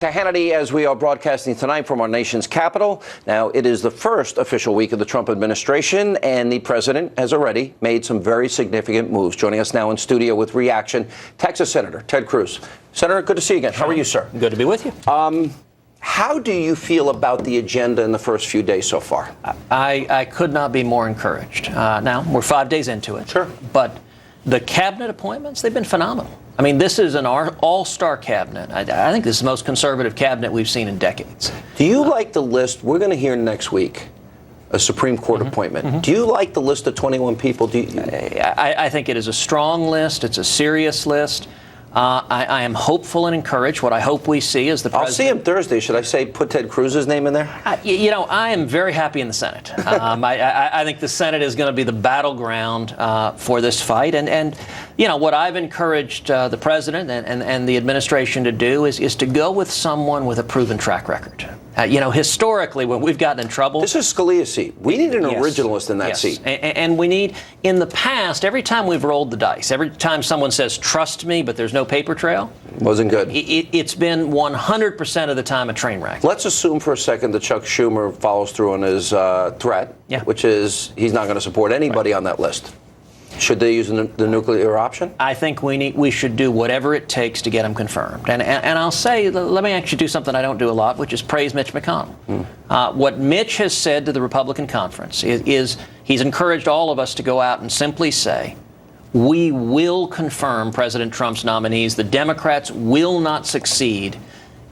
To Hannity, as we are broadcasting tonight from our nation's capital. Now, it is the first official week of the Trump administration, and the president has already made some very significant moves. Joining us now in studio with reaction, Texas Senator Ted Cruz. Senator, good to see you again. How are you, sir? Good to be with you. How do you feel about the agenda in the first few days so far? I could not be more encouraged. Now, we're 5 days into it. Sure. But the cabinet appointments, they've been phenomenal. I mean, this is an all-star cabinet. I think this is the most conservative cabinet we've seen in decades. Do you like the list? We're going to hear next week a Supreme Court appointment. Do you like the list of 21 people? I think it is a strong list. It's a serious list. I am hopeful and encouraged. What I hope we see is the president. I'll see him Thursday. Should I say put Ted Cruz's name in there? I am very happy in the Senate. I think the Senate is going to be the battleground for this fight. And what I've encouraged the president and the administration to do is to go with someone with a proven track record. Historically, when we've gotten in trouble. This is Scalia's seat. We need an originalist in that seat. And we need, in the past, every time we've rolled the dice, every time someone says, trust me, but there's no paper trail. Wasn't good. It's been 100% of the time a train wreck. Let's assume for a second that Chuck Schumer follows through on his threat, which is he's not going to support anybody on that list. Should they use the nuclear option? I think we should do whatever it takes to get him confirmed. And I'll say, let me actually do something I don't do a lot, which is praise Mitch McConnell. What Mitch has said to the Republican conference is he's encouraged all of us to go out and simply say, we will confirm President Trump's nominees. The Democrats will not succeed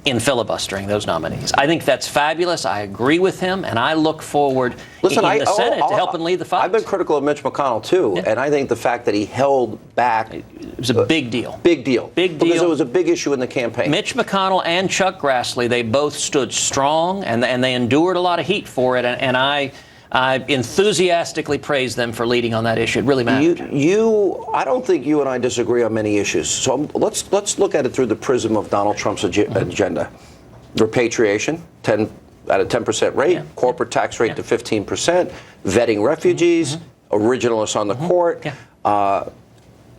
in filibustering those nominees. I think that's fabulous. I agree with him, and I look forward in the Senate to helping lead the fight. I've been critical of Mitch McConnell, too, and I think the fact that he held back. It was a big deal. Big deal. Big deal. Because it was a big issue in the campaign. Mitch McConnell and Chuck Grassley, they both stood strong, and they endured a lot of heat for it, and I enthusiastically praise them for leading on that issue. It really mattered. I don't think you and I disagree on many issues. So let's look at it through the prism of Donald Trump's agenda. Repatriation, at a 10% rate, corporate tax rate to 15%, vetting refugees, originalists on the court,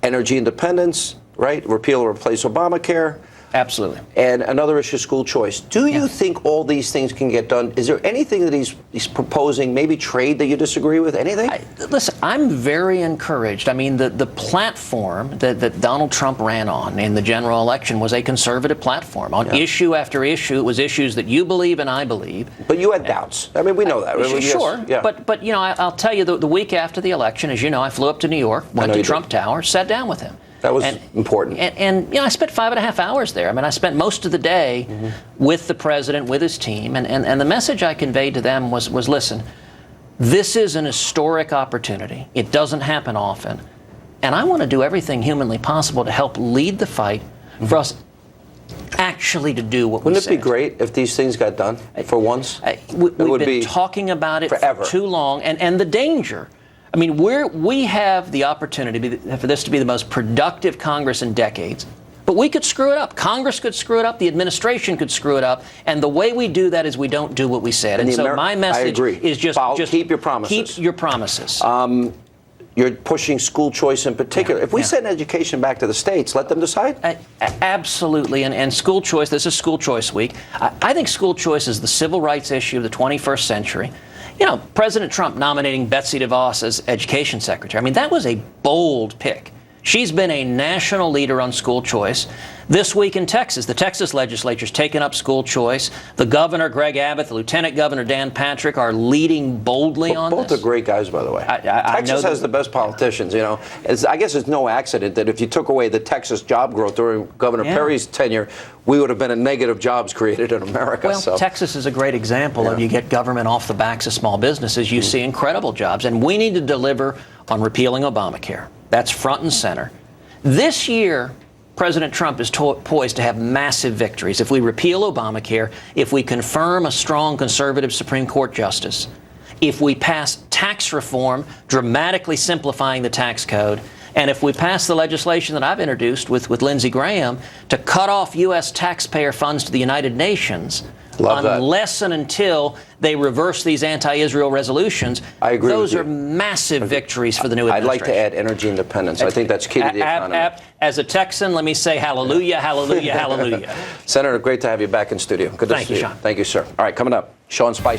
energy independence, right? Repeal or replace Obamacare. Absolutely. And another issue, school choice. Do you think all these things can get done? Is there anything that he's proposing, maybe trade, that you disagree with? Anything? Listen, I'm very encouraged. I mean, the platform that Donald Trump ran on in the general election was a conservative platform. On issue after issue, it was issues that you believe and I believe. But you had doubts. I mean, we know that. Sure. Yes. But I'll tell you, the week after the election, as you know, I flew up to New York, went to Trump Tower, sat down with him. That was important. And I spent 5.5 hours there. I mean, I spent most of the day with the president, with his team. And the message I conveyed to them was, listen, this is an historic opportunity. It doesn't happen often. And I want to do everything humanly possible to help lead the fight for us actually to do what we said. Wouldn't it be great if these things got done for once? We've been talking about it forever. For too long. And the danger. I mean, we have the opportunity for this to be the most productive Congress in decades, but we could screw it up. Congress could screw it up. The administration could screw it up. And the way we do that is we don't do what we said. And so my message is just keep your promises. Keep your promises. You're pushing school choice in particular. If we send education back to the states, let them decide? Absolutely. And school choice, this is School Choice Week. I think school choice is the civil rights issue of the 21st century. President Trump nominating Betsy DeVos as education secretary, I mean, that was a bold pick. She's been a national leader on school choice. This week in Texas, the Texas legislature's taken up school choice. The governor, Greg Abbott, the lieutenant governor, Dan Patrick, are leading boldly on this. Both are great guys, by the way. Texas has the best politicians, I guess it's no accident that if you took away the Texas job growth during Governor Perry's tenure, we would have been a negative jobs created in America. Well, Texas is a great example of you get government off the backs of small businesses. You see incredible jobs. And we need to deliver on repealing Obamacare. That's front and center. This year, President Trump is poised to have massive victories. If we repeal Obamacare, if we confirm a strong conservative Supreme Court justice, if we pass tax reform, dramatically simplifying the tax code, and if we pass the legislation that I've introduced with Lindsey Graham to cut off U.S. taxpayer funds to the United Nations, Love that. unless and until they reverse these anti-Israel resolutions. I agree Those with are you. massive victories for the new I'd like administration. to add energy independence. I think that's key to the economy. As a Texan, let me say hallelujah, hallelujah, hallelujah. Senator, great to have you back in studio. Good to Thank see you, you. Sean. Thank you, sir. All right, coming up, Sean Spicer.